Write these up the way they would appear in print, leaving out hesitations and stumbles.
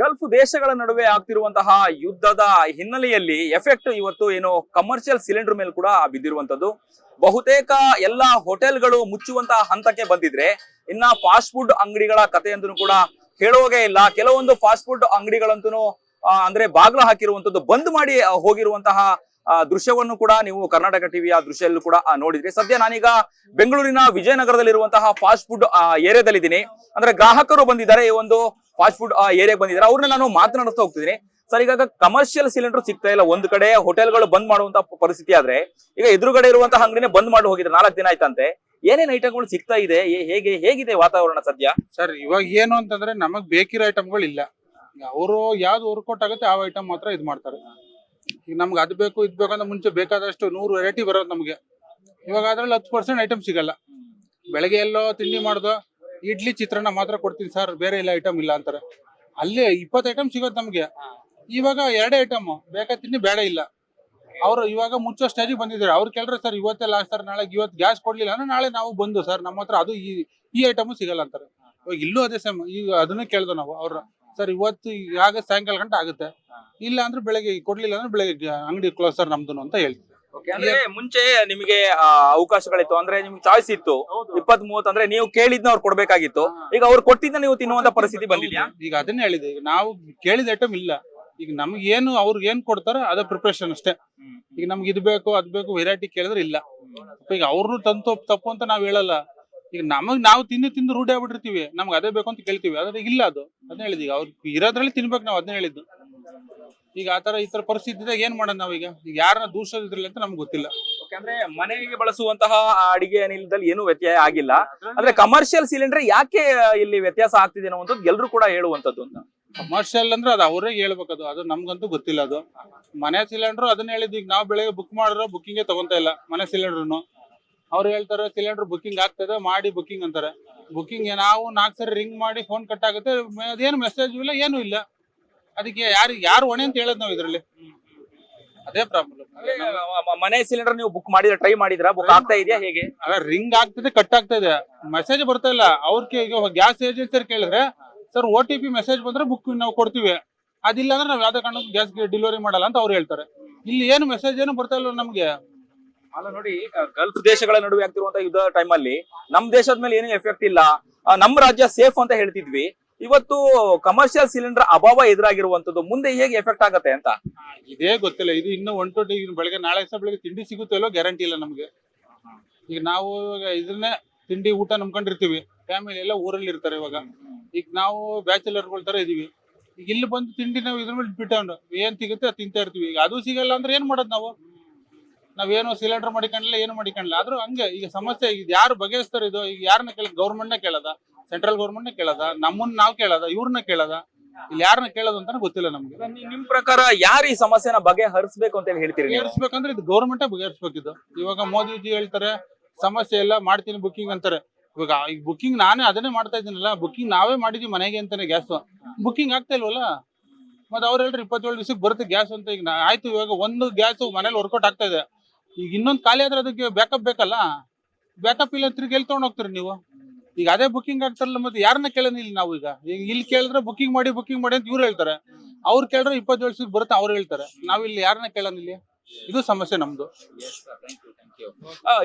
Gulf ದೇಶಗಳ ನಡುವೆ ಆಗ್ತಿರುವಂತಹ ಯುದ್ಧದ ಹಿನ್ನೆಲೆಯಲ್ಲಿ ಎಫೆಕ್ಟ್ ಇವತ್ತು ಏನು ಕಮರ್ಷಿಯಲ್ ಸಿಲಿಂಡರ್ ಮೇಲೆ ಕೂಡ ಬಿದ್ದಿರುವಂತದ್ದು. ಬಹುತೇಕ ಎಲ್ಲಾ ಹೋಟೆಲ್ಗಳು ಮುಚ್ಚುವಂತಹ ಹಂತಕ್ಕೆ ಬಂದಿದ್ರೆ ಇನ್ನ ಫಾಸ್ಟ್ ಫುಡ್ ಅಂಗಡಿಗಳ ಕಥೆಯಂತೂ ಕೂಡ ಹೇಳುವಾಗೆ ಇಲ್ಲ. ಕೆಲವೊಂದು ಫಾಸ್ಟ್ ಫುಡ್ ಅಂಗಡಿಗಳಂತೂ ಅಂದ್ರೆ ಬಾಗ್ಲ ಹಾಕಿರುವಂತದ್ದು, ಬಂದ್ ಮಾಡಿ ಹೋಗಿರುವಂತಹ ದೃಶ್ಯವನ್ನು ಕೂಡ ನೀವು ಕರ್ನಾಟಕ ಟಿವಿಯ ದೃಶ್ಯಲ್ಲೂ ಕೂಡ ನೋಡಿದ್ರಿ. ಸದ್ಯ ನಾನೀಗ ಬೆಂಗಳೂರಿನ ವಿಜಯನಗರದಲ್ಲಿರುವಂತಹ ಫಾಸ್ಟ್ ಫುಡ್ ಏರಿಯಾದಲ್ಲಿದ್ದೀನಿ. ಅಂದ್ರೆ ಗ್ರಾಹಕರು ಬಂದಿದ್ದಾರೆ, ಈ ಒಂದು ಫಾಸ್ಟ್ ಫುಡ್ ಏರಿಯಾಗೆ ಬಂದಿದ್ದಾರೆ. ಅವ್ರನ್ನ ನಾನು ಮಾತನಾಡಿಸ್ತಾ ಹೋಗ್ತಿದ್ದೀನಿ. ಸರ್, ಈಗ ಕಮರ್ಷಿಯಲ್ ಸಿಲಿಂಡರ್ ಸಿಗ್ತಾ ಇಲ್ಲ. ಒಂದು ಕಡೆ ಹೋಟೆಲ್ಗಳು ಬಂದ್ ಮಾಡುವಂತ ಪರಿಸ್ಥಿತಿ ಆದ್ರೆ ಈಗ ಎದುರುಗಡೆ ಇರುವಂತಹ ಅಂಗಡಿನೇ ಬಂದ್ ಮಾಡಿ ಹೋಗಿದ್ರೆ 4 ದಿನ ಆಯ್ತಂತೆ. ಏನೇನ್ ಐಟಮ್ಗಳು ಸಿಗ್ತಾ ಇದೆ, ಹೇಗಿದೆ ವಾತಾವರಣ ಸದ್ಯ? ಸರ್, ಇವಾಗ ಏನು ಅಂತಂದ್ರೆ ನಮಗ್ ಬೇಕಿರೋ ಐಟಮ್ಗಳು ಇಲ್ಲ. ಅವರು ಯಾವ್ದು ವರ್ಕೌಟ್ ಆಗುತ್ತೆ ಆ ಐಟಮ್ ಮಾತ್ರ ಇದ್ ಮಾಡ್ತಾರೆ. ಈಗ ನಮ್ಗೆ ಅದ್ ಬೇಕು ಇದ್ ಬೇಕಂದ್ರೆ ಮುಂಚೆ ಬೇಕಾದಷ್ಟು 100 ವೆರೈಟಿ ಬರೋದು ನಮ್ಗೆ. ಇವಾಗ ಅದ್ರಲ್ಲಿ 10% ಐಟಮ್ ಸಿಗಲ್ಲ. ಬೆಳಗ್ಗೆ ಎಲ್ಲೋ ತಿಂಡಿ ಮಾಡ್ದು ಇಡ್ಲಿ ಚಿತ್ರಾನ್ನ ಮಾತ್ರ ಕೊಡ್ತೀನಿ ಸರ್, ಬೇರೆ ಎಲ್ಲ ಐಟಮ್ ಇಲ್ಲ ಅಂತಾರೆ. ಅಲ್ಲಿ 20 ಐಟಮ್ ಸಿಗೋದು ನಮ್ಗೆ. ಇವಾಗ 2 ಐಟಮ್ ಬೇಕಾ ತಿಂಡಿ ಬೇಡ ಇಲ್ಲ. ಅವ್ರು ಇವಾಗ ಮುಚ್ಚೋ ಸ್ಟೇಜಿಗೆ ಬಂದಿದ್ದಾರೆ. ಅವ್ರು ಕೇಳ್ರೆ ಸರ್ ಇವತ್ತೇ ಲಾಸ್ಟ್ ಸರ್, ನಾಳೆ ಇವತ್ತು ಗ್ಯಾಸ್ ಕೊಡ್ಲಿಲ್ಲ ಅಂದ್ರೆ ನಾಳೆ ನಾವು ಬಂದು ಸರ್ ನಮ್ಮ ಹತ್ರ ಅದು ಈ ಐಟಮ್ ಸಿಗಲ್ಲ ಅಂತಾರೆ. ಇವಾಗ ಇಲ್ಲೂ ಅದೇ ಸೇಮ್. ಈಗ ಅದನ್ನೇ ಕೇಳ್ದು ನಾವು ಅವ್ರ ಸರ್ ಇವತ್ತು ಆಗ ಸಾಯಂಕಾಲ ಗಂಟೆ ಆಗುತ್ತೆ, ಇಲ್ಲ ಅಂದ್ರೆ ಬೆಳಗ್ಗೆ ಕೊಡ್ಲಿಲ್ಲ ಅಂದ್ರೆ ಬೆಳಗ್ಗೆ ಅಂಗಡಿ ಕ್ಲೋಸ್ ಸರ್ ನಮ್ದು ಅಂತ ಹೇಳ್ತೀವಿ. ಅಂದ್ರೆ ಮುಂಚೆ ನಿಮಗೆ ಅವಕಾಶಗಳಿತ್ತು, ಅಂದ್ರೆ ನಿಮ್ಗೆ ಚಾಯ್ಸ್ ಇತ್ತು 20-30, ಅಂದ್ರೆ ನೀವು ಕೇಳಿದ್ನ ಅವ್ರು ಕೊಡ್ಬೇಕಾಗಿತ್ತು. ಈಗ ಅವ್ರು ಕೊಟ್ಟಿದ್ದ ನೀವು ತಿನ್ನುವಂತ ಪರಿಸ್ಥಿತಿ ಬಂದಿದ್ಯಾ? ಈಗ ಅದನ್ನೇ ಹೇಳಿದೆ, ಈಗ ನಾವು ಕೇಳಿದ ಐಟಮ್ ಇಲ್ಲ. ಈಗ ನಮ್ಗೆ ಏನು ಅವ್ರಿಗೆ ಏನ್ ಕೊಡ್ತಾರೋ ಅದೇ ಪ್ರಿಪರೇಷನ್ ಅಷ್ಟೇ. ಈಗ ನಮ್ಗೆ ಇದು ಬೇಕು ಅದ್ ಬೇಕು ವೆರೈಟಿ ಕೇಳಿದ್ರೆ ಇಲ್ಲ. ಈಗ ಅವ್ರನ್ನು ತಂದು ತಪ್ಪು ಅಂತ ನಾವ್ ಹೇಳಲ್ಲ. ಈಗ ನಾವು ತಿಂದು ರೂಢಿ ಆಗ್ಬಿಟ್ಟಿರ್ತೀವಿ, ನಮ್ಗೆ ಅದೇ ಬೇಕು ಅಂತ ಕೇಳ್ತೀವಿ. ಆದ್ರೆ ಇಲ್ಲ, ಅದನ್ನ ಹೇಳಿದ್. ಈಗ ಅವ್ರಿಗೆ ಇರೋದ್ರಲ್ಲಿ ತಿನ್ಬೇಕು, ನಾವು ಅದನ್ನ ಹೇಳಿದ್ದು. ಈಗ ಈ ತರ ಪರಿಸ್ಥಿತಿ ಏನ್ ಮಾಡೋಣ ನಾವೀಗ? ಈಗ ಯಾರನ್ನ ದೂಷಿದ್ರಲ್ಲಿ ಅಂತ ನಮ್ಗೆ ಗೊತ್ತಿಲ್ಲ. ಅಂದ್ರೆ ಮನೆಗೆ ಬಳಸುವಂತಹ ಅಡಿಗೆ ಅನಿಲದಲ್ಲಿ ಏನು ವ್ಯತ್ಯಾಸ ಆಗಿಲ್ಲ. ಅಂದ್ರೆ ಕಮರ್ಷಿಯಲ್ ಸಿಲಿಂಡರ್ ಯಾಕೆ ಇಲ್ಲಿ ವ್ಯತ್ಯಾಸ ಆಗ್ತಿದೆ ಅನ್ನುವಂಥದ್ದು ಎಲ್ರು ಕೂಡ ಹೇಳುವಂತದ್ದು ಅಂತ. ಕಮರ್ಷಿಯಲ್ ಅಂದ್ರೆ ಅದು ಅವರೇ ಹೇಳ್ಬೇಕದು, ಅದು ನಮ್ಗಂತೂ ಗೊತ್ತಿಲ್ಲ. ಅದು ಮನೆ ಸಿಲಿಂಡರ್ ಅದನ್ನ ಹೇಳಿದ್. ಈಗ ನಾವು ಬೆಳಗ್ಗೆ ಬುಕ್ ಮಾಡಿದ್ರೆ ಬುಕ್ಕಿಂಗೇ ತಗೊಂತ ಇಲ್ಲ ಮನೆ ಸಿಲಿಂಡರ್ನು. ಅವ್ರು ಹೇಳ್ತಾರೆ ಸಿಲಿಂಡರ್ ಬುಕ್ಕಿಂಗ್ ಆಗ್ತದೆ, ಮಾಡಿ ಬುಕ್ಕಿಂಗ್ ಅಂತಾರೆ. ಬುಕ್ಕಿಂಗ್ ನಾವು 4 ಸರಿ ರಿಂಗ್ ಮಾಡಿ ಫೋನ್ ಕಟ್ ಆಗುತ್ತೆ, ಅದೇನು ಮೆಸೇಜ್ ಇಲ್ಲ, ಏನು ಇಲ್ಲ. ಅದಕ್ಕೆ ಯಾರು ಹೊಣೆ ಅಂತ ಹೇಳದ್ ನಾವು ಇದ್ರಲ್ಲಿ. ಅದೇ ಪ್ರಾಬ್ಲಮ್. ಮನೆ ಸಿಲಿಂಡರ್ ನೀವು ಬುಕ್ ಮಾಡಿದ್ರೆ, ಟ್ರೈ ಮಾಡಿದ್ರ, ಬುಕ್ ಆಗ್ತಾ ಇದೆಯಾ ಹೇಗೆ? ರಿಂಗ್ ಆಗ್ತದೆ, ಕಟ್ ಆಗ್ತಾ ಇದೆ, ಮೆಸೇಜ್ ಬರ್ತಾ ಇಲ್ಲ. ಈಗ ಗ್ಯಾಸ್ ಏಜೆನ್ಸಿ ಕೇಳಿದ್ರೆ ಸರ್ OTP ಮೆಸೇಜ್ ಬಂದ್ರೆ ಬುಕ್ ನಾವು ಕೊಡ್ತೀವಿ, ಅದಿಲ್ಲ ಅಂದ್ರೆ ನಾವ್ ಯಾವ್ದೇ ಕಾರಣಕ್ಕೂ ಗ್ಯಾಸ್ ಡೆಲಿವರಿ ಮಾಡಲ್ಲ ಅಂತ ಅವ್ರು ಹೇಳ್ತಾರೆ. ಇಲ್ಲಿ ಏನು ಮೆಸೇಜ್ ಏನು ಬರ್ತಾ ಇಲ್ಲ ನಮ್ಗೆ. ಅಲ್ಲ ನೋಡಿ, ಗಲ್ಫ್ ದೇಶಗಳ ನಡುವೆ ಆಗ್ತಿರುವಂತಹ ಯುದ್ಧ ಟೈಮ್ ಅಲ್ಲಿ ನಮ್ ದೇಶದ ಮೇಲೆ ಏನು ಎಫೆಕ್ಟ್ ಇಲ್ಲ, ನಮ್ ರಾಜ್ಯ ಸೇಫ್ ಅಂತ ಹೇಳ್ತಿದ್ವಿ. ಇವತ್ತು ಕಮರ್ಷಿಯಲ್ ಸಿಲಿಂಡರ್ ಅಭಾವ ಎದುರಾಗಿರುವಂತದ್ದು ಮುಂದೆ ಹೇಗೆ ಎಫೆಕ್ಟ್ ಆಗತ್ತೆ ಅಂತ ಇದೇ ಗೊತ್ತಿಲ್ಲ. ಇದು ಇನ್ನು 120 ಬೆಳಗ್ಗೆ ನಾಳೆ ಬೆಳಗ್ಗೆ ತಿಂಡಿ ಸಿಗುತ್ತೆ ಇಲ್ಲೋ ಗ್ಯಾರಂಟಿ ಇಲ್ಲ ನಮ್ಗೆ. ಈಗ ನಾವು ಇದನ್ನೇ ತಿಂಡಿ ಊಟ ನಂಬ್ಕೊಂಡಿರ್ತೀವಿ, ಫ್ಯಾಮಿಲಿ ಎಲ್ಲ ಊರಲ್ಲಿ ಇರ್ತಾರೆ. ಇವಾಗ ಈಗ ನಾವು ಬ್ಯಾಚುಲರ್ಗಳ ತರ ಇದೀವಿ. ಈಗ ಇಲ್ಲಿ ಬಂದು ತಿಂಡಿ ನಾವು ಇದ್ರ ಮೇಲೆ ಬಿಟ್ಟು ಏನ್ ಸಿಗುತ್ತೆ ಅದು ತಿಂತಾ ಇರ್ತೀವಿ. ಈಗ ಅದು ಸಿಗಲ್ಲ ಅಂದ್ರೆ ಏನ್ ಮಾಡೋದು ನಾವು? ನಾವೇನು ಸಿಲಿಂಡರ್ ಮಾಡಿಕೊಂಡ್ಲಿಲ್ಲ, ಏನು ಮಾಡಿಕೊಂಡ್ಲಿಲ್ಲ. ಆದ್ರೂ ಹಂಗೆ ಈಗ ಸಮಸ್ಯೆ. ಈಗ ಯಾರು ಬಗೆಹರಿಸ್ತಾರೆ ಇದು? ಈಗ ಯಾರನ್ನ ಗೌರ್ಮೆಂಟ್ನ ಕೇಳದ, ಸೆಂಟ್ರಲ್ ಗೌರ್ಮೆಂಟ್ನ ಕೇಳದ, ನಮ್ಮನ್ನ ನಾವು ಕೇಳದ, ಇವ್ರನ್ನ ಕೇಳದ? ಇಲ್ಲಿ ಯಾರನ್ನ ಕೇಳೋದು ಅಂತಾನೆ ಗೊತ್ತಿಲ್ಲ ನಮ್ಗೆ. ನಿಮ್ ಪ್ರಕಾರ ಯಾರು ಈ ಸಮಸ್ಯೆನ ಬಗೆಹರಿಸಬೇಕು ಅಂತ ಹೇಳ್ತೀರಿ? ಬಗೆಹರಿಸ್ಬೇಕಂದ್ರೆ ಇದು ಗೌರ್ಮೆಂಟ್ ಬಗೆಹರಿಸ್ಬೇಕಿದ್ದು. ಇವಾಗ ಮೋದಿಜಿ ಹೇಳ್ತಾರೆ ಸಮಸ್ಯೆ ಎಲ್ಲ ಮಾಡ್ತೀನಿ ಬುಕ್ಕಿಂಗ್ ಅಂತಾರೆ. ಇವಾಗ ಈಗ ಬುಕ್ಕಿಂಗ್ ನಾನೇ ಅದನ್ನೇ ಮಾಡ್ತಾ ಇದ್ದೀನಲ್ಲ, ಬುಕ್ಕಿಂಗ್ ನಾವೇ ಮಾಡಿದ್ವಿ ಮನೆಗೆ ಅಂತಾನೆ. ಗ್ಯಾಸ್ ಬುಕ್ಕಿಂಗ್ ಆಗ್ತಾ ಇಲ್ವಲ್ಲ. ಮತ್ತೆ ಅವ್ರು ಹೇಳ್ರಿ 27 ದಿವಸಕ್ಕೆ ಬರುತ್ತೆ ಗ್ಯಾಸ್ ಅಂತ. ಈಗ ಆಯ್ತು, ಇವಾಗ ಒಂದು ಗ್ಯಾಸ್ ಮನೇಲಿ ವರ್ಕೌಟ್ ಆಗ್ತಾ ಇದೆ, ಈಗ ಇನ್ನೊಂದು ಖಾಲಿ ಆದ್ರೆ ಅದಕ್ಕೆ ಬ್ಯಾಕಪ್ ಬೇಕಲ್ಲ. ಬ್ಯಾಕಪ್ ಇಲ್ಲ ತಿರ್ಗಿ ಎಲ್ಲಿ ತಗೊಂಡ್ ಹೋಗ್ತೀರಿ ನೀವು? ಈಗ ಅದೇ ಬುಕ್ಕಿಂಗ್ ಆಗ್ತಾರಲ್ಲ, ಮತ್ತೆ ಯಾರನ್ನ ಕೇಳೋಣ ಇಲ್ಲಿ ನಾವು? ಈಗ ಇಲ್ಲಿ ಕೇಳಿದ್ರೆ ಬುಕ್ಕಿಂಗ್ ಮಾಡಿ ಅಂತ ಇವ್ರು ಹೇಳ್ತಾರೆ. ಅವ್ರು ಕೇಳಿದ್ರೆ 27 ದಿವಸಕ್ಕೆ ಬರುತ್ತೆ ಅವ್ರು ಹೇಳ್ತಾರೆ. ನಾವಿಲ್ಲಿ ಯಾರನ್ನ ಕೇಳೋಣ ಇಲ್ಲಿ? ಇದು ಸಮಸ್ಯೆ ನಮ್ದು.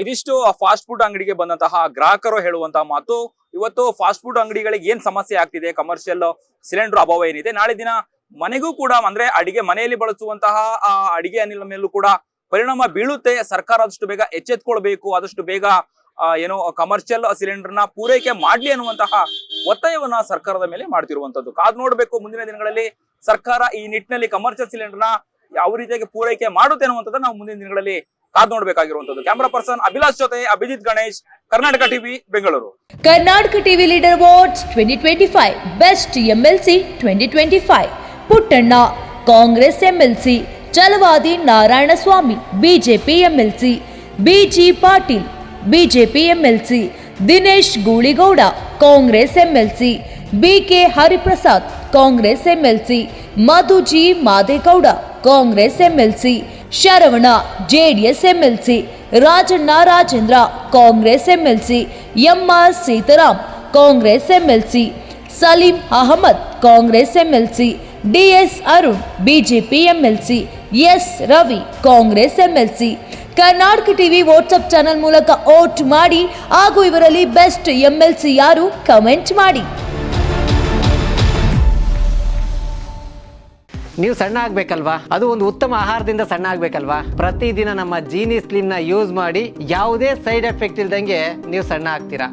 ಇದಿಷ್ಟು ಫಾಸ್ಟ್ ಫುಡ್ ಅಂಗಡಿಗೆ ಬಂದಂತಹ ಗ್ರಾಹಕರು ಹೇಳುವಂತಹ ಮಾತು. ಇವತ್ತು ಫಾಸ್ಟ್ ಫುಡ್ ಅಂಗಡಿಗಳಿಗೆ ಏನ್ ಸಮಸ್ಯೆ ಆಗ್ತಿದೆ, ಕಮರ್ಷಿಯಲ್ ಸಿಲಿಂಡರ್ ಅಭಾವ ಏನಿದೆ, ನಾಳೆ ದಿನ ಮನೆಗೂ ಕೂಡ, ಅಂದ್ರೆ ಅಡಿಗೆ ಮನೆಯಲ್ಲಿ ಬಳಸುವಂತಹ ಅಡಿಗೆ ಅನಿಲ ಮೇಲೂ ಕೂಡ ಪರಿಣಾಮ ಬೀಳುತ್ತೆ. ಸರ್ಕಾರ ಆದಷ್ಟು ಬೇಗ ಎಚ್ಚೆತ್ಕೊಳ್ಬೇಕು, ಆದಷ್ಟು ಬೇಗ ಏನೋ ಕಮರ್ಷಿಯಲ್ ಸಿಲಿಂಡರ್ ನ ಪೂರೈಕೆ ಮಾಡ್ಲಿ ಅನ್ನುವಂತಹ ಒತ್ತಾಯವನ್ನ ಸರ್ಕಾರದ ಮೇಲೆ ಮಾಡ್ತಿರುವಂತದ್ದು. ಕಾದ್ ನೋಡ್ಬೇಕು ಮುಂದಿನ ದಿನಗಳಲ್ಲಿ ಸರ್ಕಾರ ಈ ನಿಟ್ಟಿನಲ್ಲಿ ಕಮರ್ಷಿಯಲ್ ಸಿಲಿಂಡರ್ ನ ಯಾವ ರೀತಿಯಾಗಿ ಪೂರೈಕೆ ಮಾಡುತ್ತೆ ಅನ್ನುವಂಥದ್ದು ನಾವು ಮುಂದಿನ ದಿನಗಳಲ್ಲಿ ಕಾದ್ ನೋಡ್ಬೇಕಾಗಿರುವಂತದ್ದು. ಕ್ಯಾಮರಾ ಪರ್ಸನ್ ಅಭಿಲಾಷ್ ಜೊತೆ Abhijit Ganesh, Karnataka TV, Bengaluru. Karnataka TV leader awards 2025 best MLC 2025 Puttanna Congress MLC, Chalavadi Narayanaswamy BJP MLC, BG Patil BJP MLC, Dinesh Gooligowda Congress MLC, BK Hariprasad Congress MLC, Madhu G Madegowda Congress MLC, Sharavana JDS MLC, Rajanna Rajendra Congress MLC, MR Seetharam Congress MLC, Saleem Ahmed Congress MLC, DS Arun BJP MLC, S Ravi Congress MLC. Karnataka TV WhatsApp channel ಮೂಲಕ ವೋಟ್ ಮಾಡಿ ಹಾಗೂ ಇವರಲ್ಲಿ ಬೆಸ್ಟ್ ಎಂಎಲ್ಸಿ ಯಾರು comment ಮಾಡಿ. ನೀವು ಸಣ್ಣ ಆಗ್ಬೇಕಲ್ವಾ? ಅದು ಒಂದು ಉತ್ತಮ ಆಹಾರದಿಂದ ಸಣ್ಣ ಆಗ್ಬೇಕಲ್ವಾ? ಪ್ರತಿದಿನ ನಮ್ಮ ಜೀನಿ ಸ್ಲಿಮ್ನ ಯೂಸ್ ಮಾಡಿ ಯಾವುದೇ ಸೈಡ್ ಎಫೆಕ್ಟ್ ಇಲ್ದಂಗೆ ನೀವು ಸಣ್ಣ ಆಗ್ತೀರಾ.